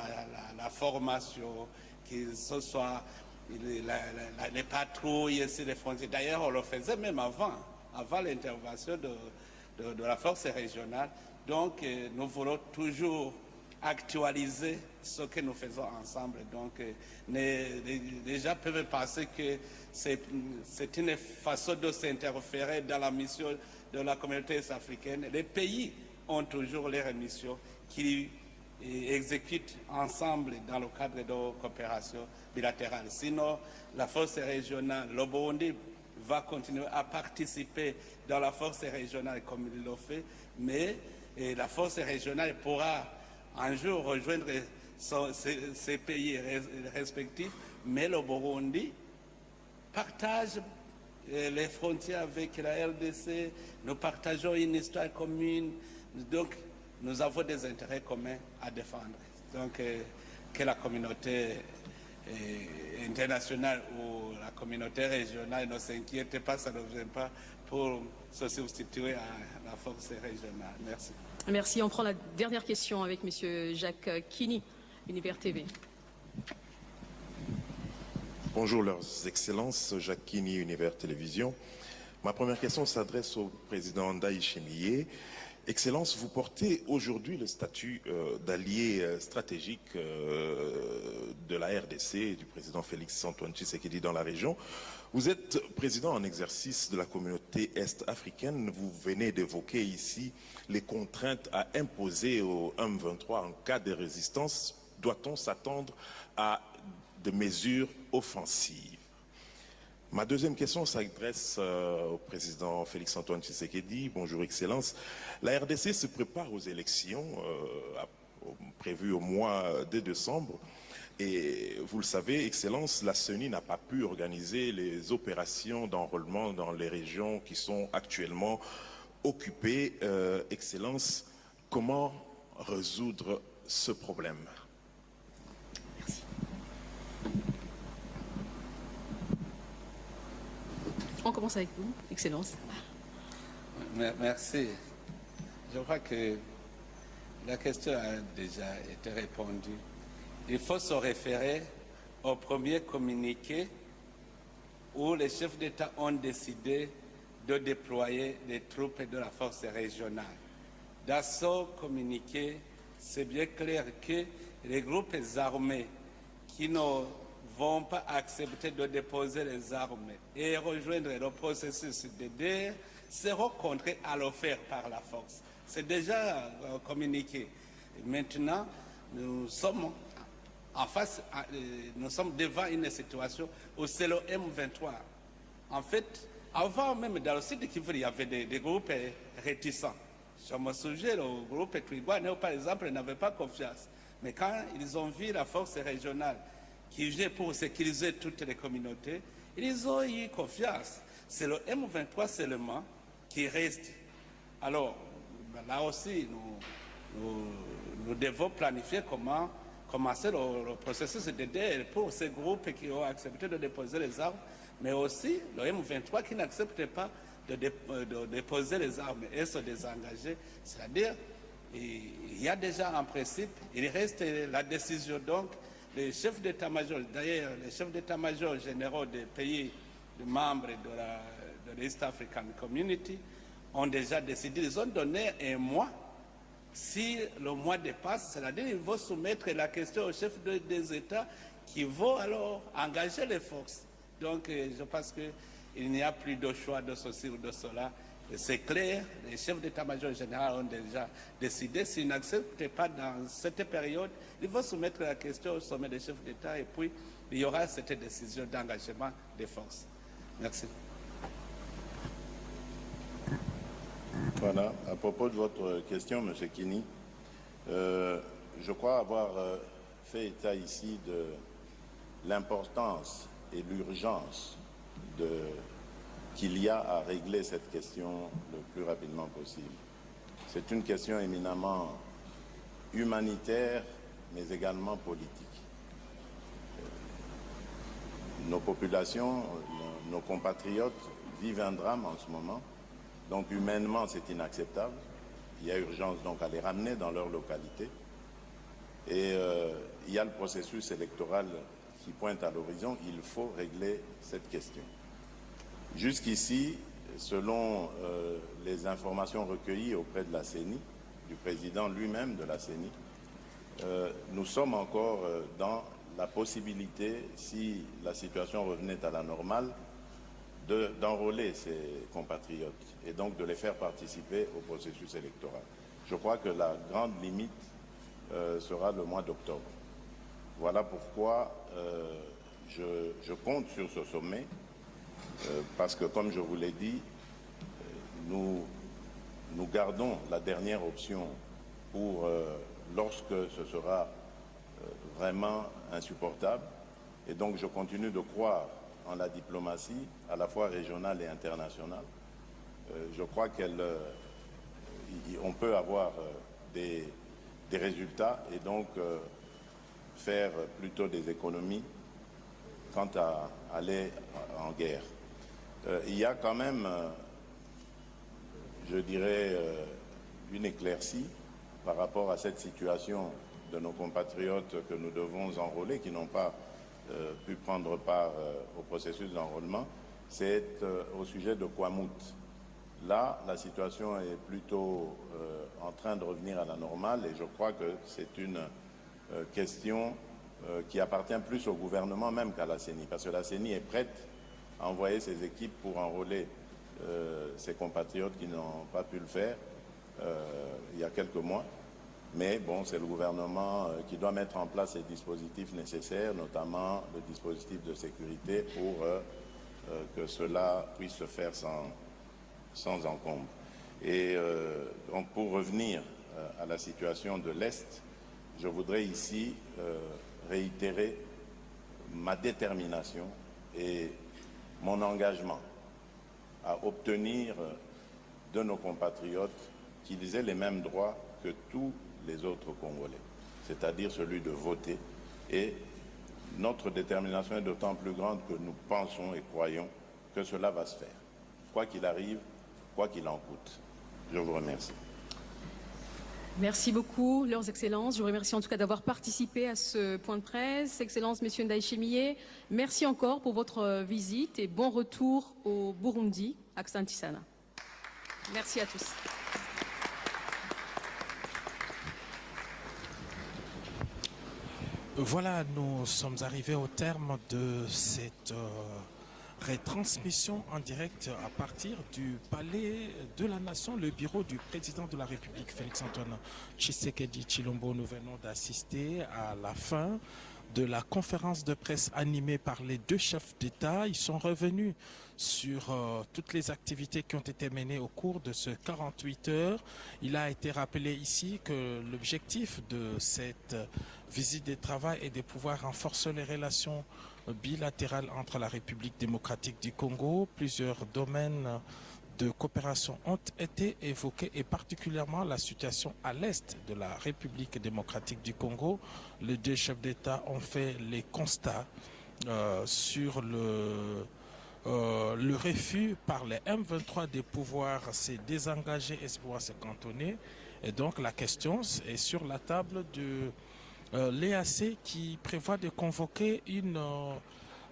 la formation, que ce soit les patrouilles sur les frontières. D'ailleurs, on le faisait même avant l'intervention de la force régionale. Donc, nous voulons toujours actualiser ce que nous faisons ensemble. Donc, les gens peuvent penser que c'est une façon de s'interférer dans la mission de la communauté africaine. Les pays ont toujours leurs missions qui exécutent ensemble dans le cadre de coopération bilatérale. Sinon, la force régionale, le Burundi va continuer à participer dans la force régionale comme il le fait, mais la force régionale pourra un jour rejoindre ces pays respectifs, mais le Burundi partage les frontières avec la RDC, nous partageons une histoire commune, donc nous avons des intérêts communs à défendre. Donc que la communauté internationale ou la communauté régionale ne s'inquiète pas, ça ne vient pas pour se substituer à la force régionale. Merci. Merci. On prend la dernière question avec M. Jacques Kini, Univers TV. Bonjour, leurs excellences, Jacques Kini, Univers Télévision. Ma première question s'adresse au président Ndaye Chimiye. Excellence, vous portez aujourd'hui le statut d'allié stratégique de la RDC et du président Félix Antoine Tshisekedi dans la région. Vous êtes président en exercice de la communauté est-africaine. Vous venez d'évoquer ici les contraintes à imposer au M23 en cas de résistance. Doit-on s'attendre à des mesures offensives? Ma deuxième question s'adresse au président Félix-Antoine Tshisekedi. Bonjour, Excellence. La RDC se prépare aux élections prévues au mois de décembre. Et vous le savez, Excellence, la CENI n'a pas pu organiser les opérations d'enrôlement dans les régions qui sont actuellement occupées. Excellence, comment résoudre ce problème? On commence avec vous, Excellence. Merci. Je crois que la question a déjà été répondue. Il faut se référer au premier communiqué où les chefs d'État ont décidé de déployer des troupes de la force régionale. Dans ce communiqué, c'est bien clair que les groupes armés qui ne vont pas accepter de déposer les armes et rejoindre le processus d'aider seront contraints à le faire par la force. C'est déjà communiqué. Maintenant, nous sommes en face, nous sommes devant une situation où c'est le M23. En fait, avant même dans le sud de Kivu, il y avait des groupes réticents. Je me souviens, le groupe Twigwaneho, par exemple, n'avait pas confiance. Mais quand ils ont vu la force régionale qui vient pour sécuriser toutes les communautés, ils ont eu confiance. C'est le M23 seulement qui reste. Alors, là aussi, nous devons planifier comment commencer le processus d'aider pour ces groupes qui ont accepté de déposer les armes, mais aussi le M23 qui n'accepte pas de déposer les armes et se désengager. C'est-à-dire, il y a déjà en principe, il reste la décision. Donc, les chefs d'état-major, d'ailleurs, les chefs d'état-major généraux des pays membres de l'East African Community ont déjà décidé, ils ont donné un mois. Si le mois dépasse, c'est-à-dire qu'il faut soumettre la question aux chefs des États qui vont alors engager les forces. Donc, je pense qu'il n'y a plus de choix de ceci ou de cela. C'est clair, les chefs d'état-major général ont déjà décidé. S'ils n'acceptent pas dans cette période, ils vont soumettre la question au sommet des chefs d'État et puis il y aura cette décision d'engagement des forces. Merci. Voilà, à propos de votre question, M. Kini, je crois avoir fait état ici de l'importance et l'urgence qu'il y a à régler cette question le plus rapidement possible. C'est une question éminemment humanitaire, mais également politique. Nos populations, nos compatriotes vivent un drame en ce moment. Donc humainement, c'est inacceptable. Il y a urgence donc à les ramener dans leur localité. Et il y a le processus électoral qui pointe à l'horizon. Il faut régler cette question. Jusqu'ici, selon les informations recueillies auprès de la CENI, du président lui-même de la CENI, nous sommes encore dans la possibilité, si la situation revenait à la normale, d'enrôler ces compatriotes et donc de les faire participer au processus électoral. Je crois que la grande limite sera le mois d'octobre. Voilà pourquoi je compte sur ce sommet, parce que, comme je vous l'ai dit, nous gardons la dernière option pour lorsque ce sera vraiment insupportable. Et donc je continue de croire en la diplomatie, à la fois régionale et internationale. Je crois qu'on peut avoir des résultats et donc faire plutôt des économies quant à aller en guerre. Il y a quand même, je dirais, une éclaircie par rapport à cette situation de nos compatriotes que nous devons enrôler, qui n'ont pas pu prendre part au processus d'enrôlement, c'est au sujet de Kwamut. Là, la situation est plutôt en train de revenir à la normale et je crois que c'est une question qui appartient plus au gouvernement même qu'à la CENI, parce que la CENI est prête à envoyer ses équipes pour enrôler ses compatriotes qui n'ont pas pu le faire il y a quelques mois. Mais bon, c'est le gouvernement qui doit mettre en place les dispositifs nécessaires, notamment le dispositif de sécurité pour que cela puisse se faire sans encombre. Et donc pour revenir à la situation de l'Est, je voudrais ici réitérer ma détermination et mon engagement à obtenir de nos compatriotes qu'ils aient les mêmes droits que tous les autres Congolais, c'est-à-dire celui de voter. Et notre détermination est d'autant plus grande que nous pensons et croyons que cela va se faire, quoi qu'il arrive, quoi qu'il en coûte. Je vous remercie. Merci beaucoup, Leurs Excellences. Je vous remercie en tout cas d'avoir participé à ce point de presse. Excellences, Monsieur Ndayishimiye, merci encore pour votre visite et bon retour au Burundi, à Xantisana. Merci à tous. Voilà, nous sommes arrivés au terme de cette retransmission en direct à partir du Palais de la Nation, le bureau du président de la République, Félix-Antoine Tshisekedi Tshilombo. Nous venons d'assister à la fin de la conférence de presse animée par les deux chefs d'État. Ils sont revenus sur toutes les activités qui ont été menées au cours de ce 48 heures. Il a été rappelé ici que l'objectif de cette visite de travail est de pouvoir renforcer les relations bilatérales entre la République démocratique du Congo. Plusieurs domaines de coopération ont été évoqués et particulièrement la situation à l'est de la République démocratique du Congo. Les deux chefs d'État ont fait les constats sur le refus par les M23 de pouvoir se désengager et de pouvoir se cantonner. Et donc la question est sur la table de l'EAC qui prévoit de convoquer une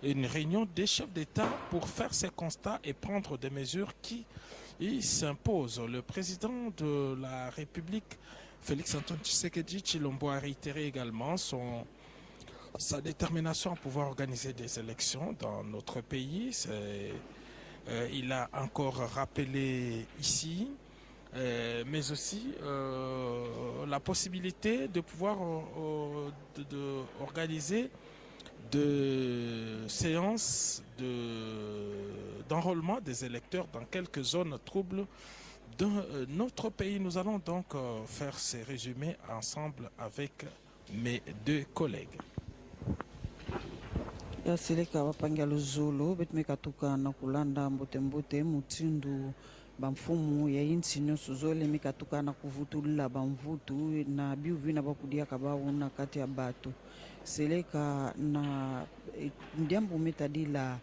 réunion des chefs d'État pour faire ces constats et prendre des mesures qui s'imposent. Le président de la République, Félix-Antoine Tshisekedi Tshilombo, a réitéré également sa détermination à pouvoir organiser des élections dans notre pays. Il a encore rappelé ici, mais aussi la possibilité de pouvoir organiser de séances d'enrôlement des électeurs dans quelques zones troubles de notre pays. Nous allons donc faire ces résumés ensemble avec mes deux collègues. Yaseleka wapangalo zolo betumeka tuka na kulanda mbote mutindu bamfumu ya insi nyonso zolemeka tuka na kuvutulila bamvutu na biuvi na bakudia kabawu na kati ya bato seleka na ndiambu metadila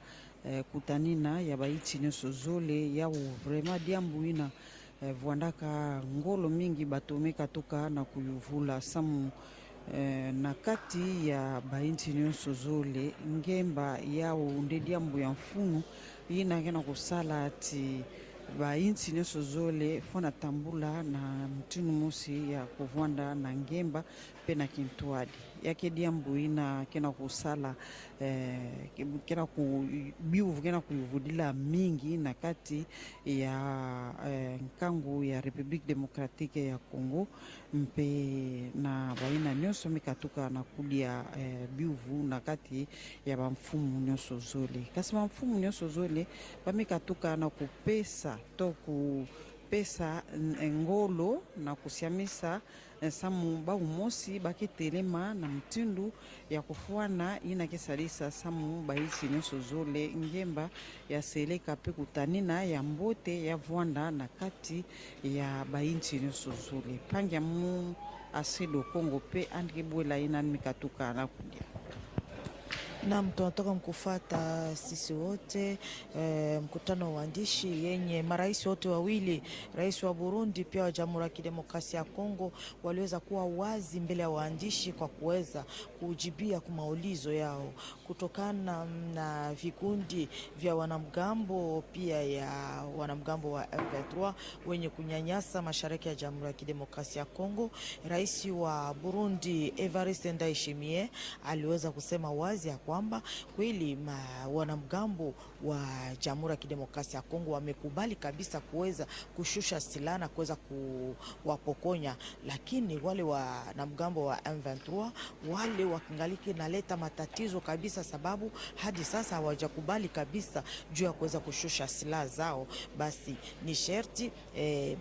kutanina ya baiti nyonso zole ya vraiment diambu ina vuandaka ngolo mingi bato meka tuka na kuyuvula samu na kati ya bainti nyonso zole ngemba yao nde diambu ya mfunu ina kena kusala ati bainti nyonso zole fona tambula na mtinu mosi ya kuvwanda na ngemba pe na kintuadi yake diambu ina kena kusala kena biuvu kena kuyuvudila mingi na kati ya nkangu ya République démocratique ya Congo mpe na baina nyonso mikatuka na kudia biuvu na kati ya bamfumu nyonso zole kasi bamfumu nyonso zole bamikatuka na kupesa to kupesa ngolo na kusiamisa samu baumosi bakitelema na mtindu ya kufuana ina kesalisa samu baisi nyonso zole ngemba ya seleka pe kutanina ya mbote ya vwanda na kati ya bainchi nyonso zole pangya mu asido Kongo pe andikibwela ina mikatuka na kudia. Naam, tunatoka mkufata sisi wote mkutano wa waandishi yenye marais wote wawili, rais wa Burundi pia wa Jamhuri ya Kidemokrasia ya Kongo, waliweza kuwa wazi mbele ya waandishi kwa kuweza kujibia kwa maulizo yao kutokana na vikundi vya wanamgambo pia ya wanamgambo wa M23 wenye kunyanyasa mashariki ya Jamhuri ya Kidemokrasia ya Kongo. Rais wa Burundi Evariste Ndayishimiye aliweza kusema wazi ya kwamba kweli wanamgambo wa Jamhuri ya Kidemokrasia ya Kongo wamekubali kabisa kuweza kushusha silaha na kuweza kuwapokonya, lakini wale wanamgambo wa M23 wale wakingaliki naleta matatizo kabisa, sababu hadi sasa hawajakubali kabisa juu ya kuweza kushusha silaha zao. Basi ni sherti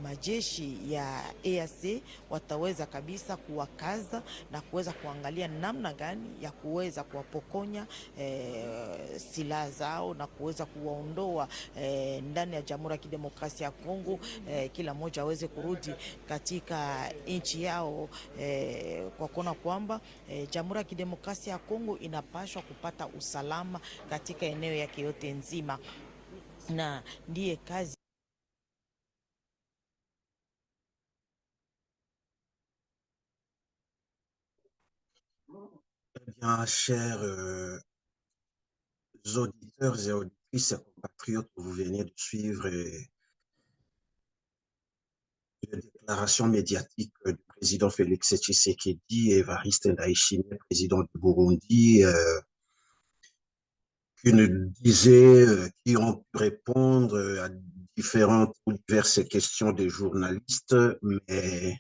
majeshi ya EAC wataweza kabisa kuwakaza na kuweza kuangalia namna gani ya kuweza kuwapokonya silaha zao na kuweza kuwaondoa ndani ya Jamhuri ya Kidemokrasia ya Kongo, kila mmoja aweze kurudi katika nchi yao, kwa kuona kwamba Jamhuri ya Kidemokrasia ya Kongo inapaswa kupata usalama katika eneo yake yote nzima, na ndiye kazi. Bien, chers auditeurs et auditrices et compatriotes, vous venez de suivre la déclaration médiatique du président président Félix Tshisekedi et Evariste Ndayishimiye, président du Burundi, qui nous disaient, qui ont pu répondre à différentes ou diverses questions des journalistes, mais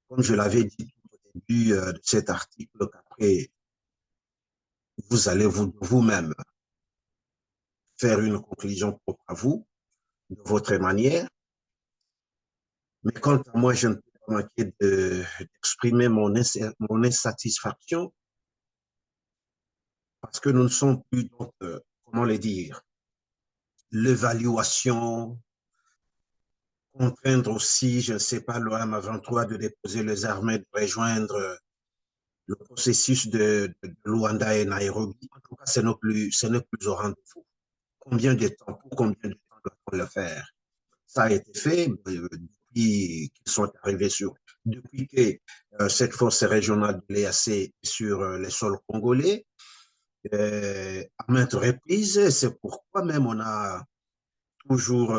comme je l'avais dit au début de cet article, qu'après, vous allez vous-même faire une conclusion propre à vous, de votre manière. Mais quant à moi, je ne peux pas manquer d'exprimer mon insatisfaction parce que nous ne sommes plus, donc, comment le dire, l'évaluation, contraindre aussi, je ne sais pas, le M23 de déposer les armées, de rejoindre le processus de Luanda et Nairobi. En tout cas, ce n'est plus au rendez-vous. Combien de temps doit-on le faire? Ça a été fait depuis qu'ils sont arrivés depuis que cette force régionale de l'EAC est sur les sols congolais, à maintes reprises. C'est pourquoi même on a toujours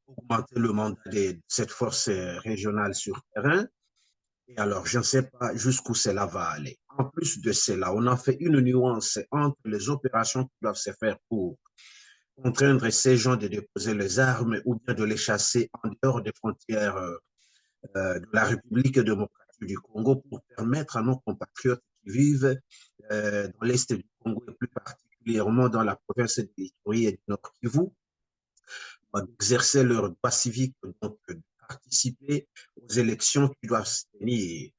augmenté le mandat de cette force régionale sur terrain. Et alors, je ne sais pas jusqu'où cela va aller. En plus de cela, on a fait une nuance entre les opérations qui doivent se faire pour contraindre ces gens de déposer les armes ou bien de les chasser en dehors des frontières de la République démocratique du Congo pour permettre à nos compatriotes qui vivent dans l'Est du Congo et plus particulièrement dans la province de l'Ituri et du Nord Kivu d'exercer leur droit civique, donc de participer aux élections qui doivent se tenir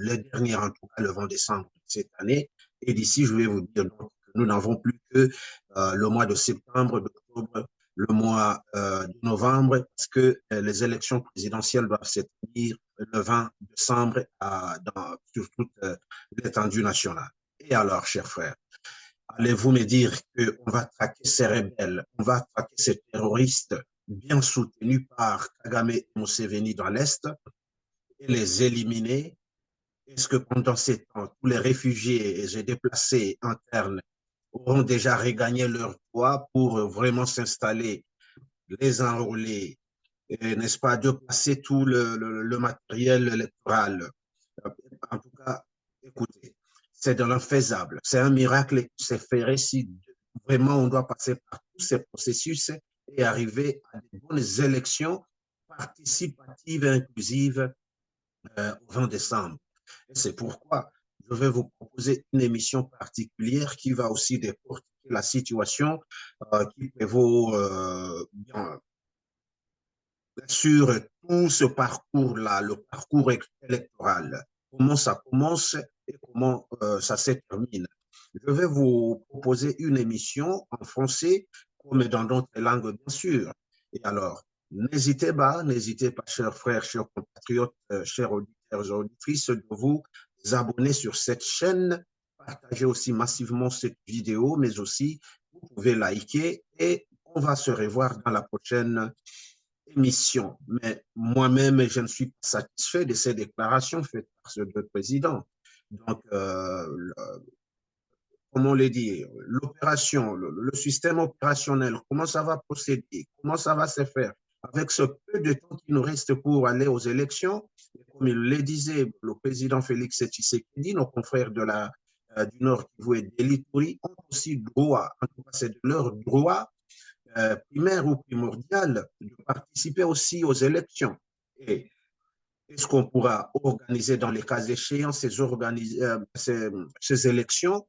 les dernières, en tout cas le 20 décembre de cette année. Et d'ici, je vais vous dire donc, que nous n'avons plus que le mois de septembre, d'octobre, le mois de novembre, parce que les élections présidentielles doivent se tenir le 20 décembre sur toute l'étendue nationale. Et alors, chers frères, allez-vous me dire qu'on va traquer ces rebelles, on va traquer ces terroristes bien soutenus par Kagame et Museveni dans l'Est et les éliminer? Est-ce que pendant ces temps, tous les réfugiés et les déplacés internes auront déjà regagné leur droit pour vraiment s'installer, les enrôler, n'est-ce pas, de passer tout le matériel électoral? En tout cas, écoutez, c'est de l'infaisable. C'est un miracle qui s'est fait si vraiment on doit passer par tous ces processus et arriver à de bonnes élections participatives et inclusives au 20 décembre. C'est pourquoi je vais vous proposer une émission particulière qui va aussi décortiquer la situation qui prévaut sur tout ce parcours-là, le parcours électoral. Comment ça commence et comment ça se termine. Je vais vous proposer une émission en français comme dans d'autres langues, bien sûr. Et alors, n'hésitez pas, chers frères, chers compatriotes, chers auditeurs et auditrices, de vous abonner sur cette chaîne, partagez aussi massivement cette vidéo, mais aussi vous pouvez liker et on va se revoir dans la prochaine émission. Mais moi-même, je ne suis pas satisfait de ces déclarations faites par ce président. Donc, comment le dire, l'opération, le système opérationnel, comment ça va procéder, comment ça va se faire avec ce peu de temps qui nous reste pour aller aux élections. Et comme il le disait, le président Félix Tshisekedi, nos confrères du Nord Kivu et de l'Ituri ont aussi droit, en tout cas c'est de leur droit primaire ou primordial de participer aussi aux élections. Et est-ce qu'on pourra organiser dans les cas échéants ces élections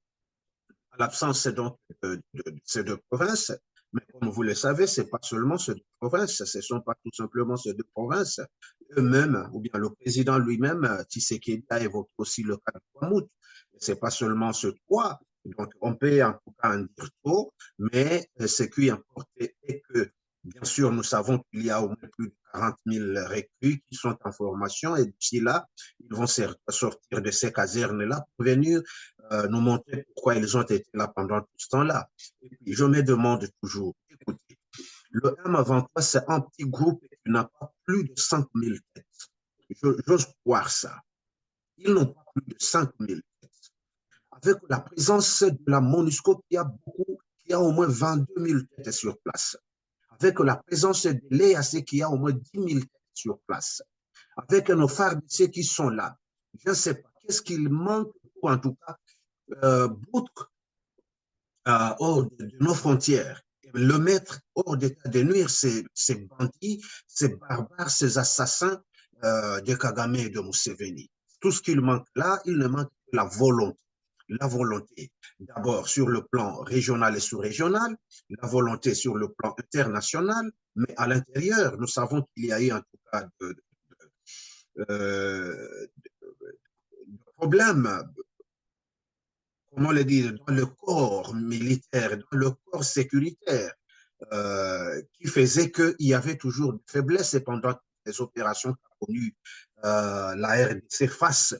à l'absence donc de ces deux provinces? Mais comme vous le savez, ce n'est pas seulement ces deux provinces, ce ne sont pas tout simplement ces deux provinces. Eux-mêmes, ou bien le président lui-même, Tshisekedi, a évoqué aussi le cas de Kwamut. Ce n'est pas seulement ce trois. Donc, on peut en tout cas en dire trop, mais ce qui importe est que, bien sûr, nous savons qu'il y a au moins plus de 40 000 recrues qui sont en formation et d'ici là, ils vont sortir de ces casernes-là pour venir nous montrer pourquoi ils ont été là pendant tout ce temps-là. Et puis, je me demande toujours, écoutez, le M23, c'est un petit groupe qui n'a pas plus de 5 000 têtes. J'ose croire ça. Ils n'ont pas plus de 5 000 têtes. Avec la présence de la MONUSCO qui a au moins 22 000 têtes sur place. Avec la présence de l'EAC qui a au moins 10 000 têtes sur place. Avec nos FARDC qui sont là, je ne sais pas, qu'est-ce qu'il manque pour, en tout cas, hors de nos frontières, le mettre hors d'état de nuire ces bandits, ces barbares, ces assassins de Kagame et de Museveni. Tout ce qu'il manque là, il ne manque que la volonté. La volonté, d'abord sur le plan régional et sous-régional, la volonté sur le plan international, mais à l'intérieur, nous savons qu'il y a eu en tout cas de problèmes, comment le dire, dans le corps militaire, dans le corps sécuritaire, qui faisait qu'il y avait toujours des faiblesses et pendant les opérations qu'a connues la RDC face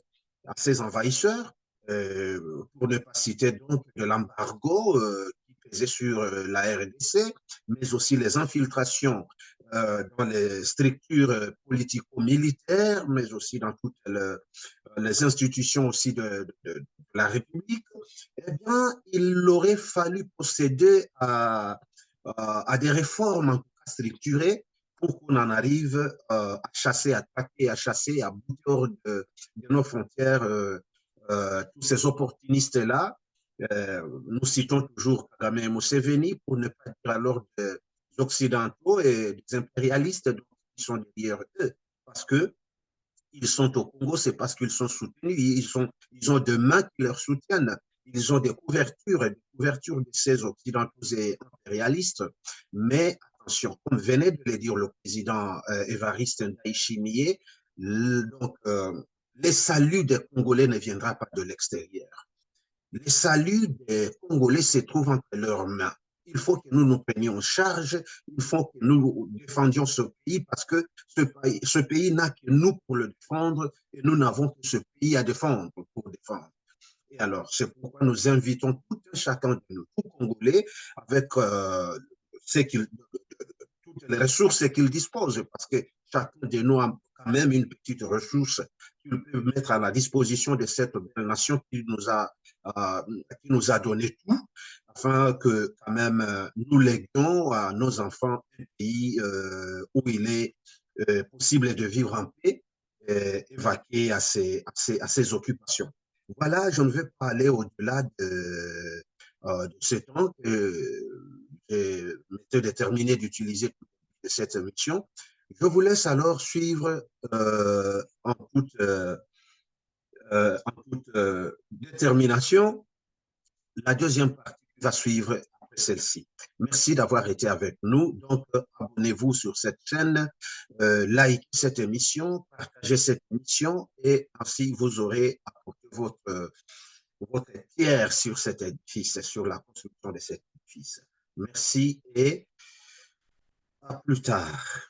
à ces envahisseurs, pour ne pas citer donc de l'embargo qui pesait sur la RDC, mais aussi les infiltrations dans les structures politico-militaires, mais aussi dans toutes les institutions aussi de la République, eh bien, il aurait fallu procéder à des réformes structurées pour qu'on en arrive à chasser, à traquer, à chasser, à bouter hors de nos frontières tous ces opportunistes-là. Nous citons toujours Kagame et Museveni pour ne pas dire alors des Occidentaux et des impérialistes qui sont derrière eux, parce que ils sont au Congo, c'est parce qu'ils sont soutenus, ils ont des mains qui leur soutiennent, ils ont des couvertures de ces Occidentaux et impérialistes, mais attention, comme venait de le dire le président Évariste Ndayishimiye, donc les saluts des Congolais ne viendra pas de l'extérieur. Les saluts des Congolais se trouvent entre leurs mains. Il faut que nous nous prenions en charge, il faut que nous défendions ce pays parce que ce pays n'a que nous pour le défendre et nous n'avons que ce pays à défendre pour défendre. Et alors, c'est pourquoi nous invitons tout un chacun de nous, tout Congolais, avec toutes les ressources qu'il dispose, parce que chacun de nous a quand même une petite ressource qu'il peut mettre à la disposition de cette belle nation qui nous a donné tout, afin que quand même nous léguions à nos enfants un pays où il est possible de vivre en paix, évacuer à ses occupations. Voilà, je ne vais pas aller au-delà de ce temps que j'ai déterminé d'utiliser cette émission. Je vous laisse alors suivre en toute détermination la deuxième partie qui va suivre après celle-ci. Merci d'avoir été avec nous. Donc, abonnez-vous sur cette chaîne, likez cette émission, partagez cette émission et ainsi vous aurez apporté votre pierre sur cet édifice, sur la construction de cet édifice. Merci et à plus tard.